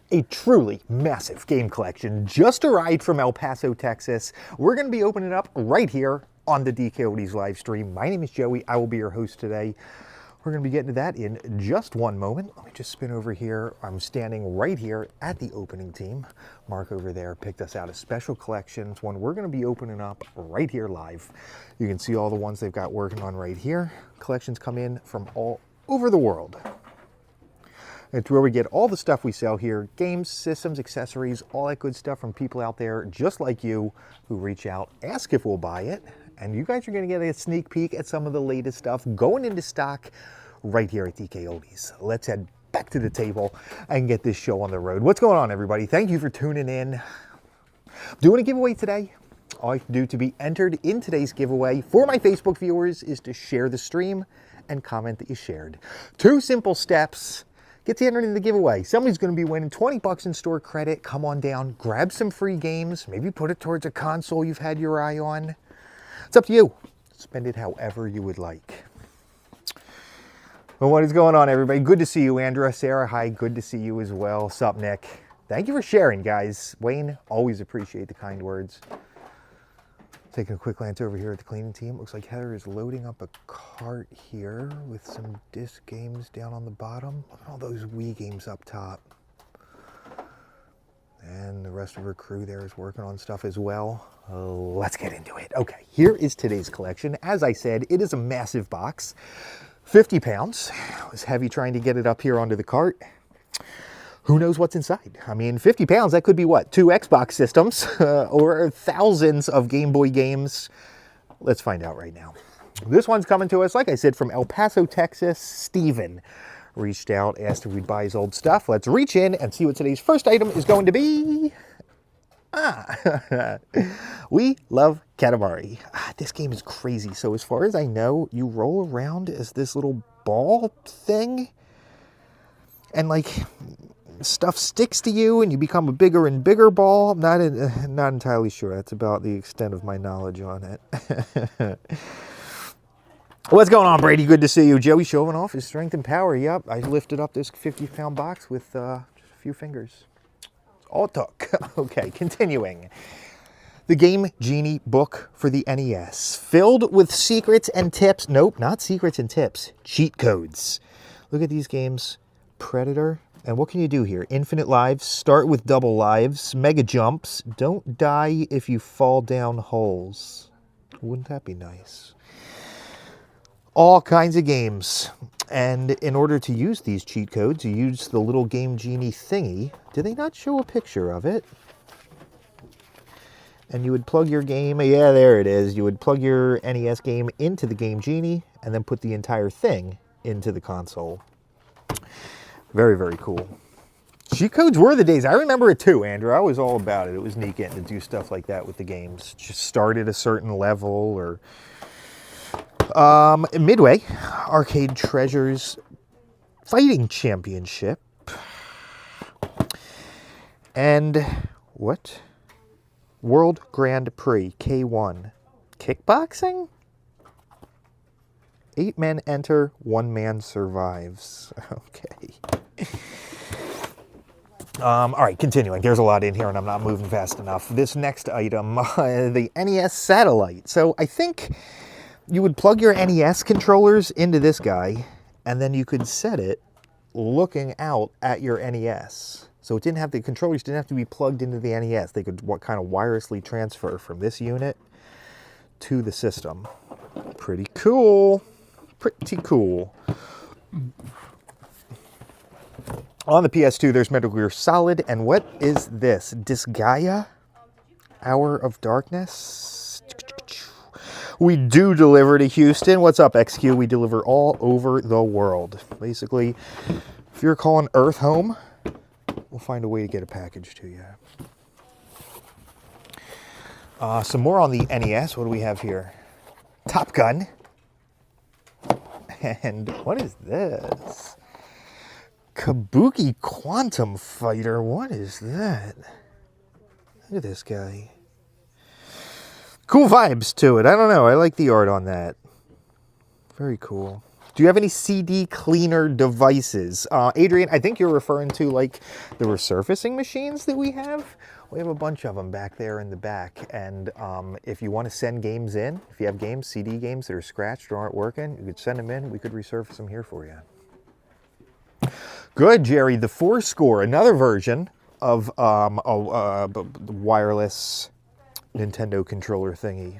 A truly massive game collection just arrived from El Paso, Texas. We're going to be opening it up right here on the DKOldies live stream. My name is Joey. I will be your host today. We're going to be getting to that in just one moment. Let me just spin over here. I'm standing right here at the opening team. Mark over there picked us out a special collection. It's one we're going to be opening up right here live. You can see all the ones they've got working on right here. Collections come in from all over the world. It's where we get all the stuff we sell here, games, systems, accessories, all that good stuff from people out there just like you who reach out, ask if we'll buy it, and you guys are going to get a sneak peek at some of the latest stuff going into stock right here at DKOldies. Let's head back to the table and get this show on the road. What's going on, everybody? Thank you for tuning in. Doing a giveaway today. All you have to do to be entered in today's giveaway for my Facebook viewers is to share the stream and comment that you shared. 2 simple steps. Get entered in the giveaway. Somebody's going to be winning 20 bucks in store credit. Come on down, grab some free games, maybe put it towards a console you've had your eye on. It's up to you. Spend it however you would like. Well, what is going on, everybody? Good to see you, Andrea. Sarah, hi. Good to see you as well. Sup, Nick? Thank you for sharing, guys. Wayne, always appreciate the kind words. Taking a quick glance over here at the cleaning team. Looks like Heather is loading up a cart here with some disc games down on the bottom. Look at all those Wii games up top. And the rest of her crew there is working on stuff as well. Let's get into it. Okay, here is today's collection. As I said, it is a massive box. 50 pounds. It was heavy trying to get it up here onto the cart. Who knows what's inside? I mean, 50 pounds, that could be what? 2 Xbox systems or thousands of Game Boy games. Let's find out right now. This one's coming to us, like I said, from El Paso, Texas. Steven reached out, asked if we'd buy his old stuff. Let's reach in and see what today's first item is going to be. We love Katamari. This game is crazy. So as far as I know, you roll around as this little ball thing. And like, stuff sticks to you and you become a bigger and bigger ball. Not entirely sure. That's about the extent of my knowledge on it. What's going on, Brady? Good to see you. Joey showing off his strength and power. Yep, I lifted up this 50-pound box with just a few fingers. That's all it took. Okay, continuing. The Game Genie book for the NES. Filled with secrets and tips. Nope, not secrets and tips. Cheat codes. Look at these games. Predator. And what can you do here? Infinite lives, start with double lives, mega jumps, don't die if you fall down holes. Wouldn't that be nice? All kinds of games. And in order to use these cheat codes, you use the little Game Genie thingy. Did they not show a picture of it? And you would plug your game, yeah, there it is. You would plug your NES game into the Game Genie and then put the entire thing into the console. Very, very cool. Cheat codes were the days. I remember it too, Andrew. I was all about it. It was neat getting to do stuff like that with the games. Just start at a certain level or... Midway, Arcade Treasures Fighting Championship. And what? World Grand Prix K1. Kickboxing? 8 men enter, 1 man survives. Okay. All right, continuing. There's a lot in here and I'm not moving fast enough. This next item, the NES Satellite. So I think you would plug your NES controllers into this guy and then you could set it looking out at your NES. So it didn't have, the controllers didn't have to be plugged into the NES. They could kind of wirelessly transfer from this unit to the system. Pretty cool. Pretty cool. On the PS2, there's Metal Gear Solid. And what is this? Disgaea? Hour of Darkness? We do deliver to Houston. What's up, XQ? We deliver all over the world. Basically, if you're calling Earth home, we'll find a way to get a package to you. Some more on the NES. What do we have here? Top Gun. And what is this? Kabuki Quantum Fighter. What is that? Look at this guy. Cool vibes to it. I don't know. I like the art on that. Very cool. Do you have any CD cleaner devices? Adrian, I think you're referring to like the resurfacing machines that we have. We have a bunch of them back there in the back. And if you want to send games in, if you have games, CD games that are scratched or aren't working, you could send them in. We could resurface them here for you. Good, Jerry. The Fourscore, another version of a wireless Nintendo controller thingy.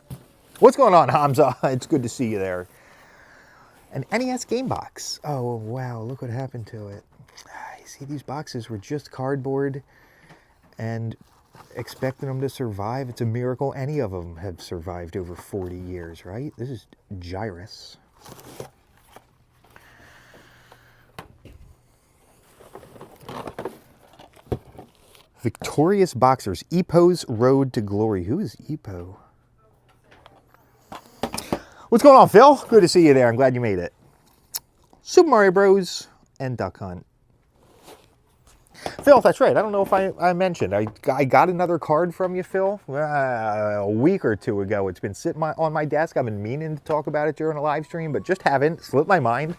What's going on, Hamza? It's good to see you there. An NES game box. Oh, wow, look what happened to it. You see, these boxes were just cardboard and expecting them to survive. It's a miracle any of them have survived over 40 years, right? This is Gyrus. Victorious Boxers, Epo's Road to Glory. Who is Epo? What's going on, Phil? Good to see you there. I'm glad you made it. Super Mario Bros. And Duck Hunt. Phil, that's right. I don't know if I mentioned. I got another card from you, Phil, a week or two ago. It's been sitting on my desk. I've been meaning to talk about it during a live stream, but just haven't. Slipped my mind.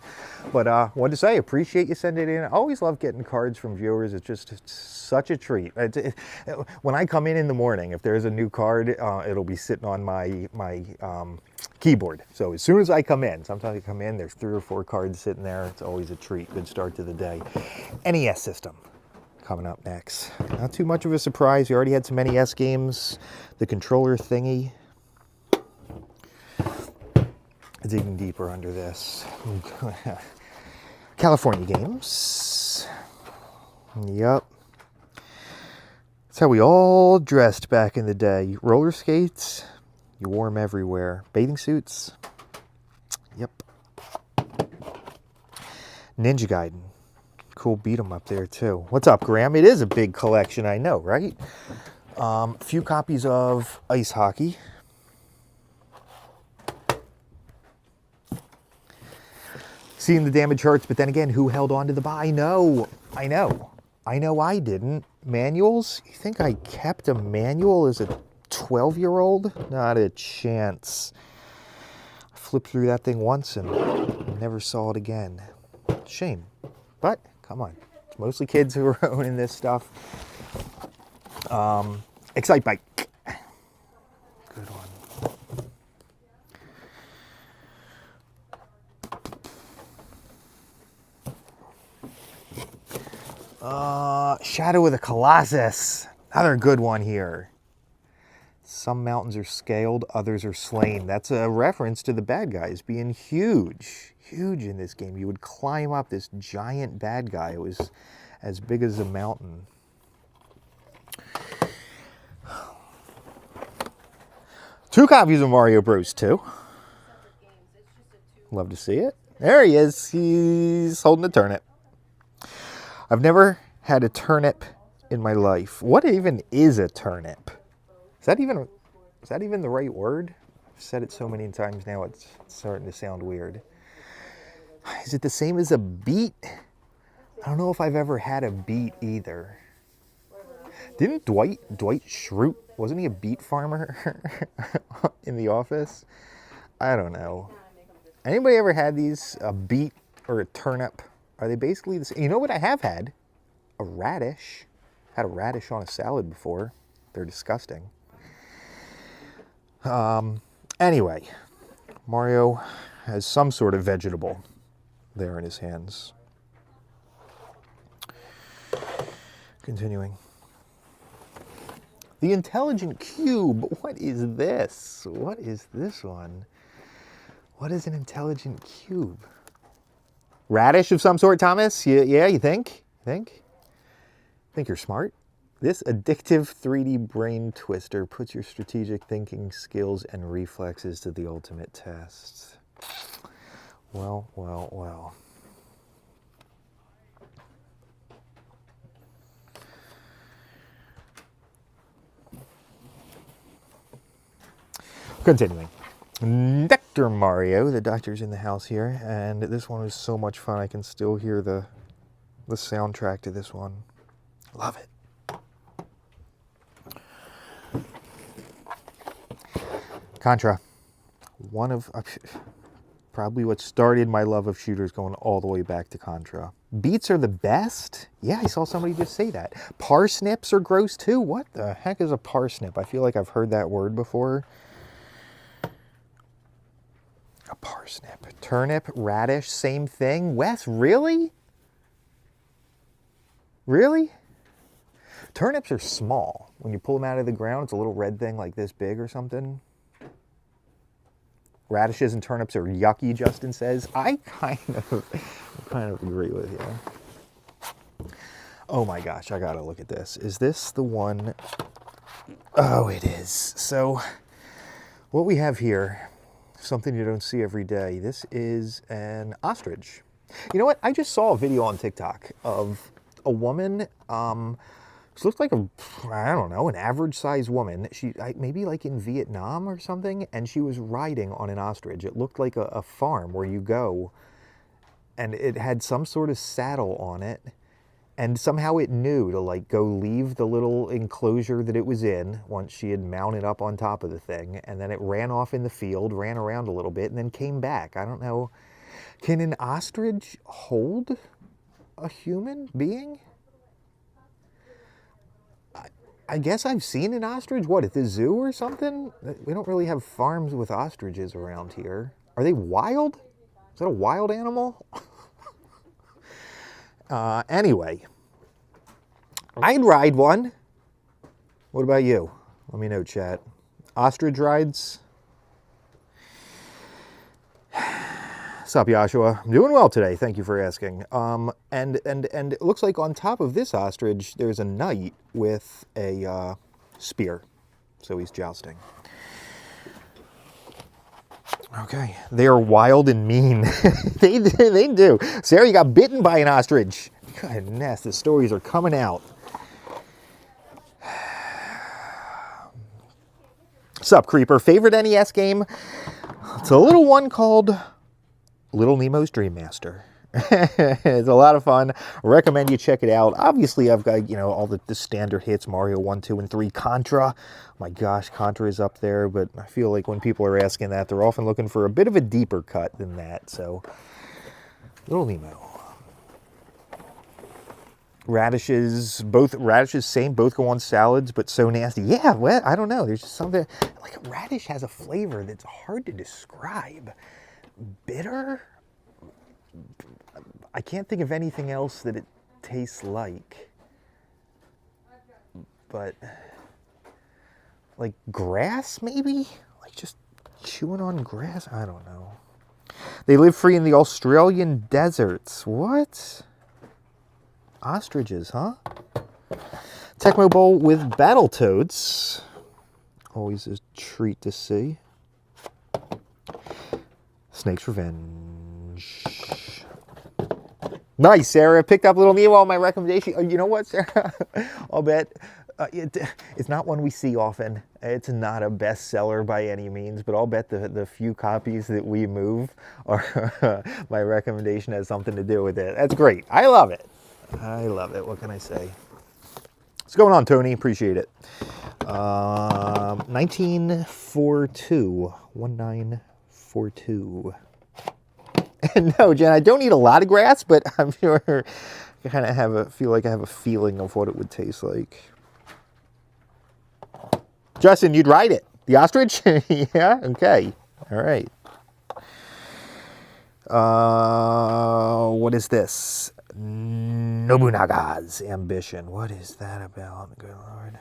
But wanted to say, appreciate you sending it in. I always love getting cards from viewers. It's such a treat. When I come in the morning, if there's a new card, it'll be sitting on my keyboard. So as soon as I come in, sometimes I come in, there's 3 or 4 cards sitting there. It's always a treat. Good start to the day. NES system. Coming up next. Not too much of a surprise. We already had some NES games. The controller thingy. Digging deeper under this. California games. Yep. That's how we all dressed back in the day. Roller skates. You wore them everywhere. Bathing suits. Yep. Ninja Gaiden. Cool beat 'em up there too. What's up, Graham? It is a big collection, I know, right? A few copies of Ice Hockey. Seeing the damage hurts, but then again, who held on to the buy? I know I didn't. Manuals? You think I kept a manual as a 12-year-old? Not a chance. I flipped through that thing once and never saw it again. Shame. But come on, it's mostly kids who are owning this stuff. Excite Bike. Good one. Shadow of the Colossus. Another good one here. Some mountains are scaled, others are slain. That's a reference to the bad guys being huge. Huge in this game. You would climb up this giant bad guy. It was as big as a mountain. Two copies of Mario Bros. 2. Love to see it. There he is. He's holding a turnip. I've never had a turnip in my life. What even is a turnip? Is that even the right word? I've said it so many times now, it's starting to sound weird. Is it the same as a beet? I don't know if I've ever had a beet either. Didn't Dwight Schrute, wasn't he a beet farmer in The Office? I don't know. Anybody ever had these, a beet or a turnip? Are they basically the same? You know what I have had? A radish. Had a radish on a salad before. They're disgusting. Anyway, Mario has some sort of vegetable there in his hands. Continuing. The Intelligent Cube. What is this? What is this one? What is an Intelligent Cube? Radish of some sort, Thomas? Yeah, you think? Think you're smart? This addictive 3D brain twister puts your strategic thinking skills and reflexes to the ultimate test. Well. Continuing. Dr. Mario, the doctor's in the house here, and this one was so much fun. I can still hear the soundtrack to this one. Love it. Contra. One of probably what started my love of shooters going all the way back to Contra. Beets are the best? Yeah, I saw somebody just say that. Parsnips are gross too? What the heck is a parsnip? I feel like I've heard that word before. A parsnip. Turnip, radish, same thing. Wes, really? Really? Turnips are small. When you pull them out of the ground, it's a little red thing like this big or something. Radishes and turnips are yucky, Justin says. I kind of agree with you. Oh my gosh, I gotta look at this. Is this the one? Oh, it is. So what we have here, something you don't see every day. This is an ostrich. You know what? I just saw a video on TikTok of a woman, she looked like I don't know, an average-sized woman. She maybe like in Vietnam or something, and she was riding on an ostrich. It looked like a farm where you go, and it had some sort of saddle on it, and somehow it knew to like go leave the little enclosure that it was in once she had mounted up on top of the thing, and then it ran off in the field, ran around a little bit, and then came back. I don't know. Can an ostrich hold a human being? I guess I've seen an ostrich, what, at the zoo or something? We don't really have farms with ostriches around here. Are they wild? Is that a wild animal? Anyway, I'd ride one. What about you? Let me know, chat. Ostrich rides? What's up, Joshua? I'm doing well today. Thank you for asking. And it looks like on top of this ostrich, there's a knight with a spear. So he's jousting. Okay. They are wild and mean. they do. Sarah, you got bitten by an ostrich. Goodness, the stories are coming out. What's up, Creeper? Favorite NES game? It's a little one called Little Nemo's Dream Master. It's a lot of fun. I recommend you check it out. Obviously, I've got, you know, all the standard hits, Mario 1, 2, and 3. Contra. My gosh, Contra is up there, but I feel like when people are asking that, they're often looking for a bit of a deeper cut than that. So, Little Nemo. Radishes, both radishes, same, both go on salads, but so nasty. Yeah, well, I don't know. There's just something, like a radish has a flavor that's hard to describe. Bitter? I can't think of anything else that it tastes like. But, like grass, maybe? Like just chewing on grass? I don't know. They live free in the Australian deserts. What? Ostriches, huh? Tecmo Bowl with Battletoads. Always a treat to see. Snake's Revenge. Nice, Sarah. Picked up Little Nemo on my recommendation. Oh, you know what, Sarah? I'll bet it's not one we see often. It's not a bestseller by any means, but I'll bet the few copies that we move are my recommendation has something to do with it. That's great. I love it. I love it. What can I say? What's going on, Tony? Appreciate it. 1942. 1942. No, Jen, I don't eat a lot of grass, but I'm sure I kind of feel like I have a feeling of what it would taste like. Justin, you'd ride it. The ostrich? Yeah? Okay. All right. What is this? Nobunaga's Ambition. What is that about? Good Lord.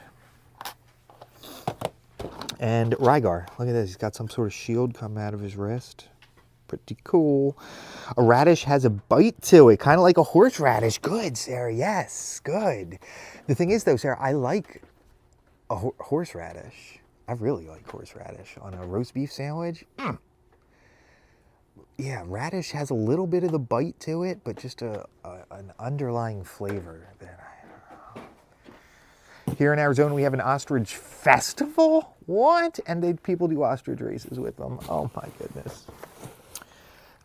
And Rygar. Look at this. He's got some sort of shield come out of his wrist. Pretty cool. A radish has a bite to it, kind of like a horseradish. Good, Sarah. Yes, good. The thing is, though, Sarah, I like a horseradish. I really like horseradish on a roast beef sandwich. Yeah, radish has a little bit of the bite to it, but just an underlying flavor that I don't know. Here in Arizona, we have an ostrich festival. What? And people do ostrich races with them. Oh my goodness.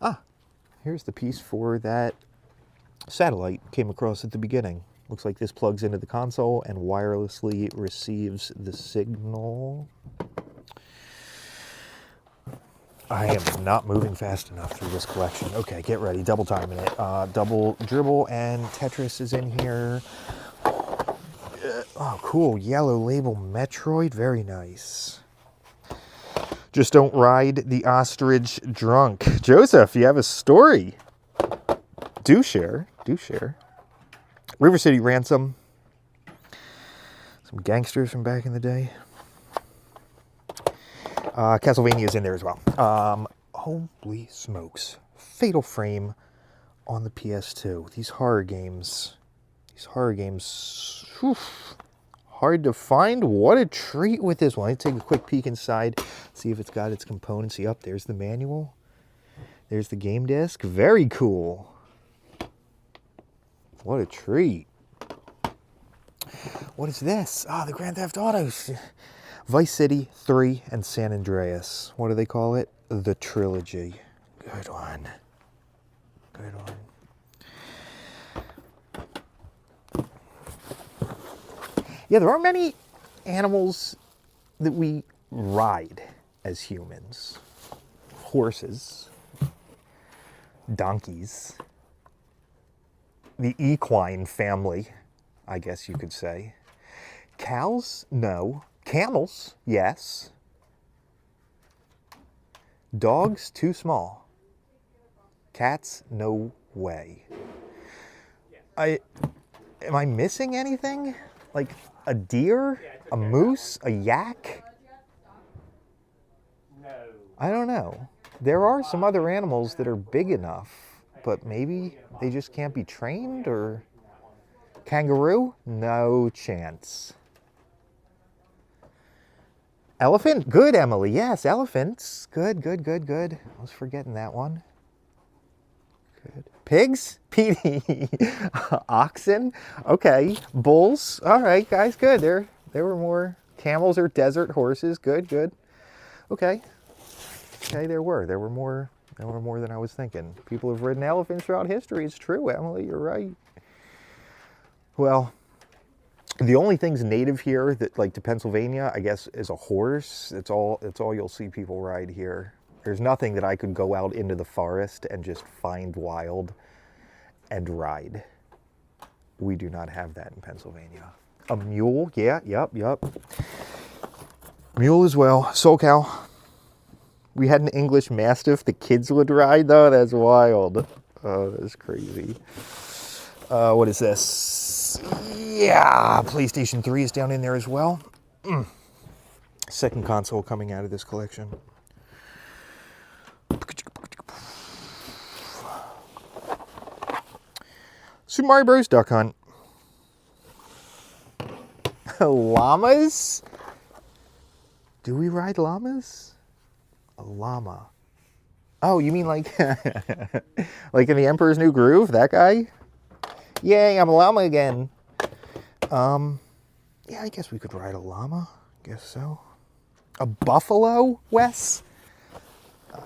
Ah, here's the piece for that satellite came across at the beginning. Looks like this plugs into the console and wirelessly receives the signal. I am not moving fast enough through this collection. Okay, get ready. Double timing it. Double dribble and Tetris is in here. Oh, cool. Yellow label Metroid. Very nice. Just don't ride the ostrich drunk. Joseph, you have a story. Do share. Do share. River City Ransom. Some gangsters from back in the day. Castlevania's in there as well. Holy smokes. Fatal Frame on the PS2. These horror games. Whew, hard to find. What a treat with this one. Let's take a quick peek inside, see if it's got its components. See, up there's the manual. There's the game disc. Very cool. What a treat. What is this? Ah, the Grand Theft Autos. Vice City 3 and San Andreas. What do they call it? The Trilogy. Good one. Good one. Yeah, there aren't many animals that we ride as humans. Horses, donkeys, the equine family, I guess you could say. Cows? No. Camels? Yes. Dogs? Too small. Cats? No way. Am I missing anything? Like a deer? A moose? A yak? I don't know. There are some other animals that are big enough, but maybe they just can't be trained, or... Kangaroo? No chance. Elephant? Good, Emily. Yes, elephants. Good, good, good, good. I was forgetting that one. Good. Pigs? Petey. Oxen? Okay. Bulls? All right, guys, good. There were more. Camels or desert horses? Good, good. Okay. Okay, there were more than I was thinking. People have ridden elephants throughout history. It's true, Emily. You're right. Well, the only things native here that, like, to Pennsylvania, I guess, is a horse. It's all you'll see people ride here. There's nothing that I could go out into the forest and just find wild and ride. We do not have that in Pennsylvania. A mule? Yeah, yep. Mule as well. Soul cow. We had an English Mastiff the kids would ride, though. That's wild. Oh, that's crazy. What is this? Yeah, PlayStation 3 is down in there as well. Second console coming out of this collection. Super Mario Bros. Duck Hunt. Llamas? Do we ride llamas? A llama. Oh, you mean like like in the Emperor's New Groove? That guy? Yay, I'm a llama again. Yeah, I guess we could ride a llama. Guess so. A buffalo, Wes?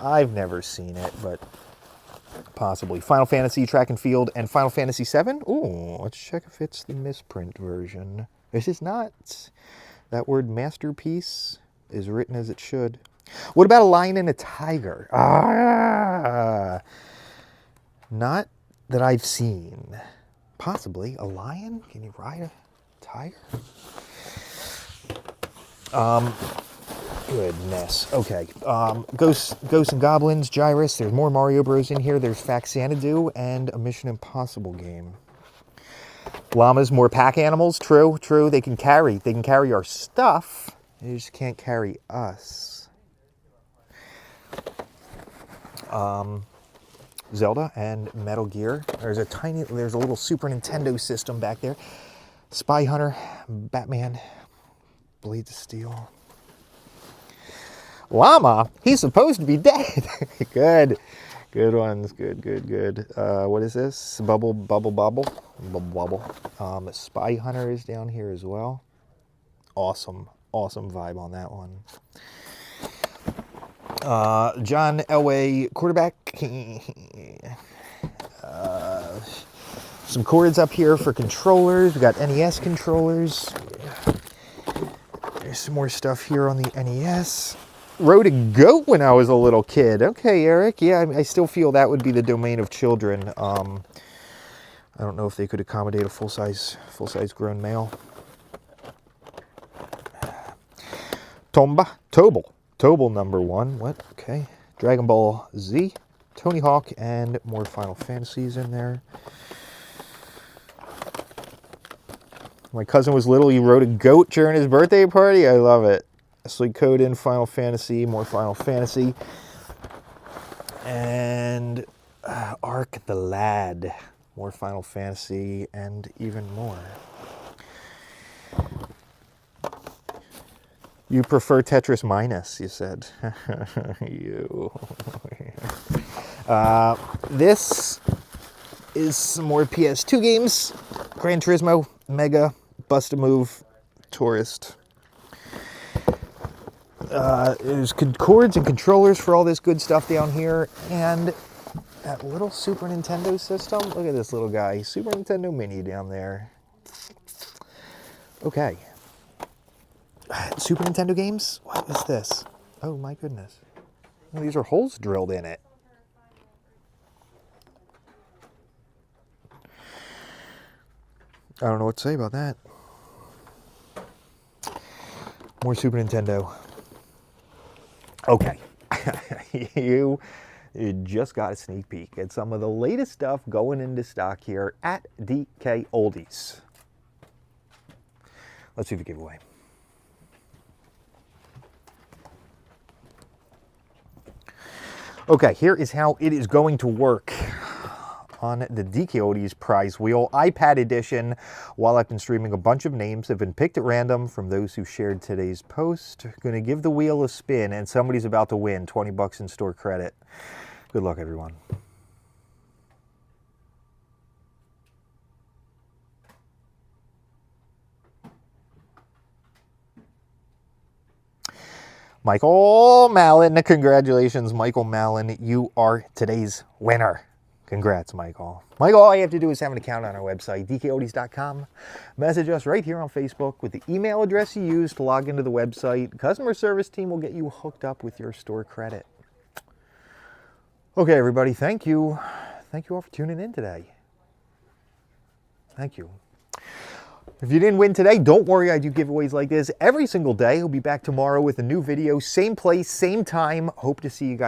I've never seen it, but possibly. Final Fantasy Track and Field and Final Fantasy VII. Ooh, let's check if it's the misprint version. This is not. That word masterpiece is written as it should. What about a lion and a tiger? Not that I've seen. Possibly. A lion? Can you ride a tiger? Goodness. Okay. Ghosts and Goblins, Gyrus. There's more Mario Bros. In here. There's Faxanadu and a Mission Impossible game. Llamas, more pack animals. True. They can carry our stuff. They just can't carry us. Zelda and Metal Gear. There's a little Super Nintendo system back there. Spy Hunter, Batman, Blades of Steel. Llama? He's supposed to be dead. Good. Good ones. Good. What is this? Bubble. Spy Hunter is down here as well. Awesome vibe on that one. John Elway, quarterback. Some cords up here for controllers. We got NES controllers. There's some more stuff here on the NES. rode a goat when I was a little kid. Okay, Eric. Yeah, I still feel that would be the domain of children. I don't know if they could accommodate a full-size grown male. Tobal number 1. What? Okay. Dragon Ball Z, Tony Hawk, and more Final Fantasies in there. My cousin was little. He rode a goat during his birthday party. I love it. Suikoden, Final Fantasy, more Final Fantasy. And Ark the Lad. More Final Fantasy, and even more. You prefer Tetris Minus, you said. You. This is some more PS2 games. Gran Turismo, Mega, Bust-A-Move, Tourist. There's cords and controllers for all this good stuff down here. And that little Super Nintendo system. Look at this little guy. Super Nintendo Mini down there. Okay. Super Nintendo games? What is this? Oh my goodness. Well, these are holes drilled in it. I don't know what to say about that. More Super Nintendo. Okay. You just got a sneak peek at some of the latest stuff going into stock here at DKOldies. Let's see the giveaway. Okay, here is how it is going to work on the DKOldies prize wheel, iPad edition. While I've been streaming, a bunch of names have been picked at random from those who shared today's post. Going to give the wheel a spin, and somebody's about to win 20 bucks in store credit. Good luck, everyone. Michael Mallon, congratulations, Michael Mallon. You are today's winner. Congrats, Michael. Michael, all you have to do is have an account on our website, DKOldies.com. Message us right here on Facebook with the email address you use to log into the website. Customer service team will get you hooked up with your store credit. Okay, everybody, thank you. Thank you all for tuning in today. Thank you. If you didn't win today, don't worry. I do giveaways like this every single day. I'll be back tomorrow with a new video. Same place, same time. Hope to see you guys.